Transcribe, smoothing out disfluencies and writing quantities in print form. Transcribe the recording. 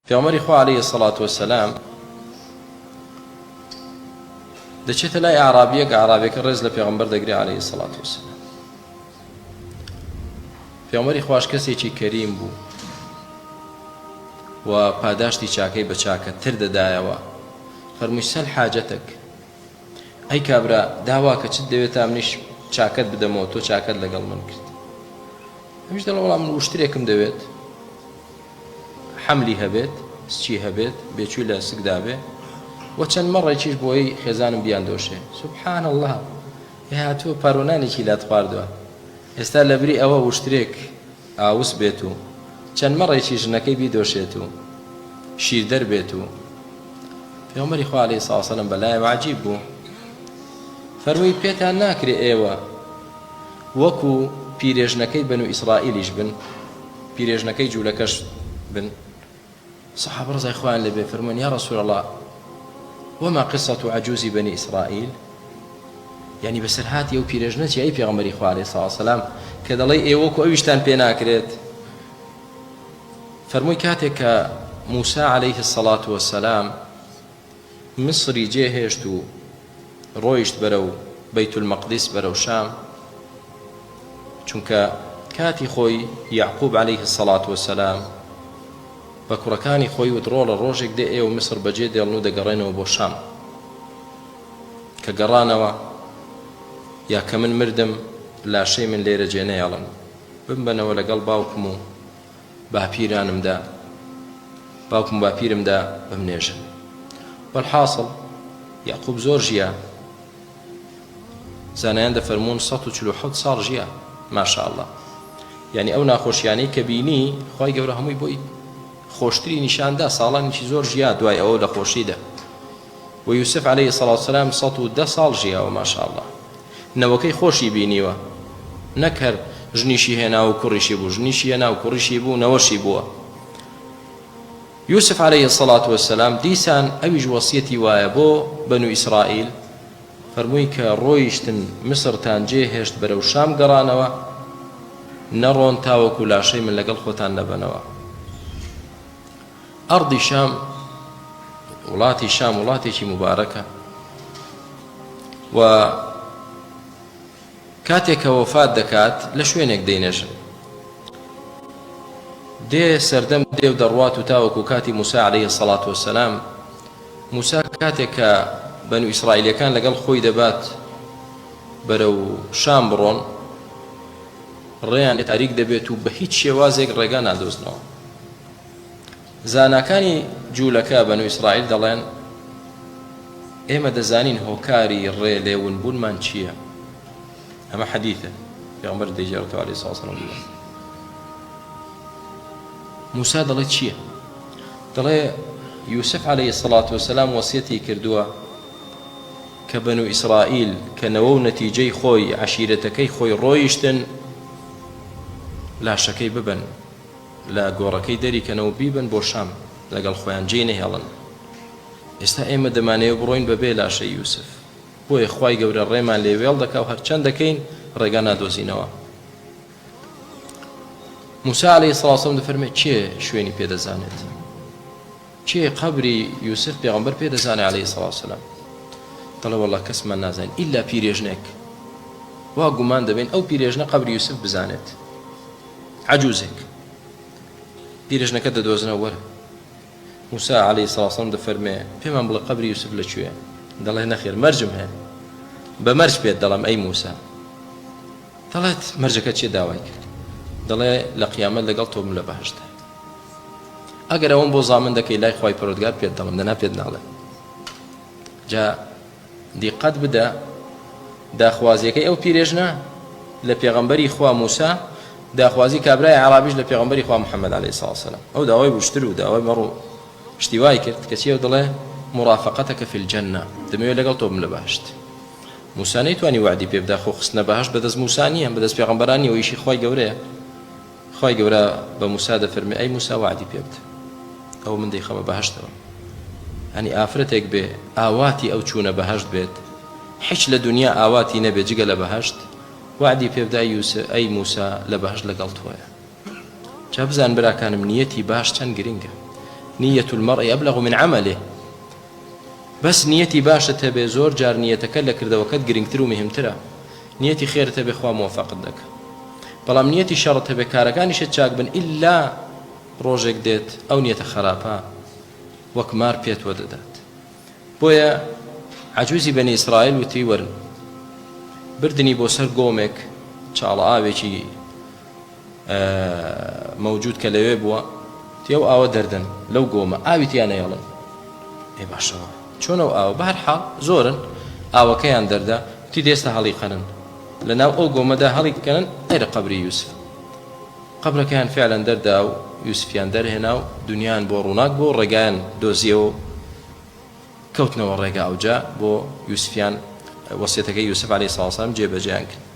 پێغەمبەری خوا عەلەیهی سەڵات وەسەلام دەچێتە لای ئاعرابیەک، ئاعرابیەکە ڕێز لە پێغەمبەر دەگرێ عەلەیهی سەڵات وەسەلام. پێغەمبەری خوش کەسێکی کەریم بوو و پاداشتی چاکەی بە چاکەتر دەدایەوە. فەرمووی سەل حاجەتەک، ئەی کابرا داوا کە چت دەوێت تا منیش چاکەت بدەمەوە، تۆ چاکەت لەگەڵ من کرد. هەمیش دەڵێ وەڵام من وشترێکم دەوێت، حەملی هەبێت، سچی هەبێت، بێچووی لە سکدا بێ و چەند مەڕێکیش بۆی خێزانم بیان دۆشێ. سوبحان الله، هاتووە پارۆنانێکی لات خواردووە، ئێستا لە بری ئەوە وشترێک ئاوس بێت و چەند مەڕێکی ژنەکەی بیدۆشێت و شیردەر بێت و پێغەمبەری خوا عەلەیهی سەڵاتو وەسەلام بەلایەوە عەجیب بوو. فەرمووی پێتان ناکرێ ئێوە وەکو پیرێژنەکەی بەنو ئیسرائیلیش بن، پیرێژنەکەی جوولەکەش بن. سەحابە ڕزای خوایان لێبێ فەرموویان یا ڕەسوول الله وما قصة عجوز بني إسرائيل، يعني بەسەر هاتی ئەو پیرێژنە چی؟ ئەی پێغەمبەری خوا عەلەیهی سەڵاتو وەسەلام کە دەڵێی ئێوە وەکو ئەویشتان پێ ناکرێت. فەرمووی کاتێک کە موسا عەلەیهی سەڵاتو وەسەلام مصری جێهێشت و ڕۆیشت بەرەو بەیت المەقدس بەرەو شام، چونکە کاتی خۆی یعقوب عەلەیهی سەڵاتو وەسەلام بە کوڕەکانی خۆی وت ڕۆڵە ڕۆژێک دێ ئێوە مسر بەجێ دێڵن و دەگەڕێنەوە بۆ شام، کە گەڕانەوە یا کە من مردم لاشەی من لێرە جێ نەیەڵن، بمبەنەوە لەگەڵ باوکم و باپیرانمدا، باوکم و باپیرمدا بمنێژن. بەڵحاصڵ یعقوب زۆر ژیا، زانایان دەفەرمون 147 ساڵ ژیا ماشاء الله. یعنی ئەو ناخۆشیانەی کە بینی خوای گەورە هەمووی بۆی خۆشتری نیشاندا، ساڵانێکی زۆر ژیا دوای ئەوە لە خۆشیدا. و یوسف عەلەیهی سەڵاتو وەسەلام 110 ساڵ ژیاوە ماشاء الله. نەوەکەی خۆشی بینیوە، نەک هەر ژنیشی هێنا و کوڕیشی بوو، ژنیشی هێنا و کوڕیشی بوو، نەوەشی بووە. یوسف عەلەیهی سەڵاتو وەسەلام دیسان ئەویش وەسیەتی وایە بۆ بەنو ئیسرائیل، فەرمووی کە ڕۆیشتن مسرتان جێهێشت بەرەو شام گەڕانەوە، نەڕۆن تاوەکو لاشەی من لەگەڵ خۆتان نەبەنەوە. ئەڕدی شام، وڵاتی شام وڵاتێکی مبارەکە، و کاتێک کە وەفات دەکات لە شوێنێک دەینێژن، دێ سەردەم دێ و دەڕوات و تاوەکو کاتی موسا عەلەیهی سەڵاتو وەسەلام. موسا کاتێک کە بەنو ئیسرائیلەکان لەگەڵ خۆی دەبات بەرەو شام بڕۆن، ڕێیان تاریک دەبێت و بە هیچ شێوازێک ڕێگا نادۆزنەوە. زاناکانی جوولەکە بەنو ئیسرائیل دەڵێن ئێمە دەزانین هۆکاری ڕێ لێونبوونمان چییە. ئەمە حەدیثە، پێغەمبەر دەیجێڕێتەوە عەلەیهی سەڵاتو وەسەلام. موسا دەڵێ چییە؟ دەڵێ یوسف عەلەیهی سەڵاتو وەسەلام وەسیەتی کردووە کە بەنو ئیسرائیل کە نەوە و نەتیجەی خۆی عەشیرەتەکەی خۆی ڕۆیشتن لاشەکەی ببن لە گۆڕەکەی دەریکەنەوە بیبن بۆ شام لەگەڵ خۆیان جێ نەهێڵن. ئێستا ئێمە دەمانەوێت بڕۆین بەبێ لاشەی یوسف، بۆیە خوای گەورە ڕێمان لێ وێڵ دەکا و هەرچەند دەکەین ڕێگا نادۆزینەوە. موسا عەلەیهی سەڵاتو وەسەلام دەفەرمێت چێ شوێنی پێدەزانێت، چێ قەبری یوسف پێغەمبەر پێدەزانێت عەلەیهی سەڵاتو وەسەلام؟ دەڵێ وەڵڵا کەسمان نازانین ئیلا پیرێژنێک، وا گومان دەبین ئەو پیرێژنە قەبری یوسف بزانێت. عەجوزێک پیرێژنەکە دەدۆزنەوە وەرە. موسا عەلەیهی سەڵاتو وەسەلام دەفەرمێ پێمان بڵێ قەبری یوسف لەکوێیە؟ دەڵێ نەخێر مەرجم هەیە، بە مەرج پێت دەڵێم ئەی موسا. دەڵێت مەرجەکە چێ داوای کرد؟ دەڵێ لە قیامەت لەگەڵ تۆم لە بەهەشتە. ئەگەر ئەوەم بۆ زامن دەکەی لای خوای پەروەردگار پێت دەڵێم، دەنا پێت ناڵێ. جا دیقەت بدە داخوازیەکەی ئەو پیرێژنە لە پێغەمبەری خوا موسا، داخوازی کابرای عەرابیش لە پێغەمبەری خوا محەممەد عەلەیهی سەڵاتو وەسەلام. ئەو داوای وشتر و داوای مەڕ و شتیوای کرد کە چی؟ دەڵێ مرافقەتەکە فی الجەنە، دەمەوێت لەگەڵ تۆ بم لە بەهەشت. موسا نەیتوانی وعدی پێ بدا، خۆ خستنە بەهەشت بەدەست موسا نییە، بەدەست پێغەمبەران نییە و ئیشی خوای گەورەیە. خوای گەورە بە موسا دەفەرمێ ئەی موسا وعدی پێ بدە، ئەو من دەیخەمە بەهەشتەوە. هەنی ئافرەتێک بێ ئاواتی ئەو چوونە بەهەشت بێت، هیچ لە دنیا ئاواتی نەبێت جگە لە بەهەشت، وعدی پێ بدە ئەی موسا لە بەهەشت لەگەڵ تۆیە. جا بزان براکانم نیەتی باش چەند گرنگە. نية المرء أبلغ من عمله بس نيتي باشە هەبێ زۆر جار نیەتەکە لە کردەوەکەت گرنگتر و مهمترە نیەتی خێرت هەبێ خوا موفقت دەکە بەڵام نیەتی شەڕت هەبێ کارەکانیشت چاک بن ئیلا ڕۆژێک دێت ئەو نیەتە خراپە وەک مار پێت وەدەدات بۆیە عەجوزی بەنی ئیسرائیل وتی وەرن بردنی بۆ سەر گۆمێک چاڵە ئاوێکی مەوجود کە لەوێ بووە تێو ئاوە دەردن لەو گۆمە ئاویتیان نەیەڵن ئێ باشەوە چۆن ئەو ئاوە بەهەرحاڵ زۆرن ئاوەکەیان دەردا تی دێستە هەڵی قەنن لەناو ئەو گۆمەدا هەڵی بکەن ئەیرە قەبری یوسف قەبرەکەیان فعلەن دەردا و یوسفیان دەرهێنا و دنیایان بۆ ڕووناک بۆ ڕێگایان دۆزیەوە کەوتنەوە ڕێگا ئەوجا بۆ یوسفیان وەسیەتەکەی یوسف عەلەیهی سڵام جێبەجێیان کرد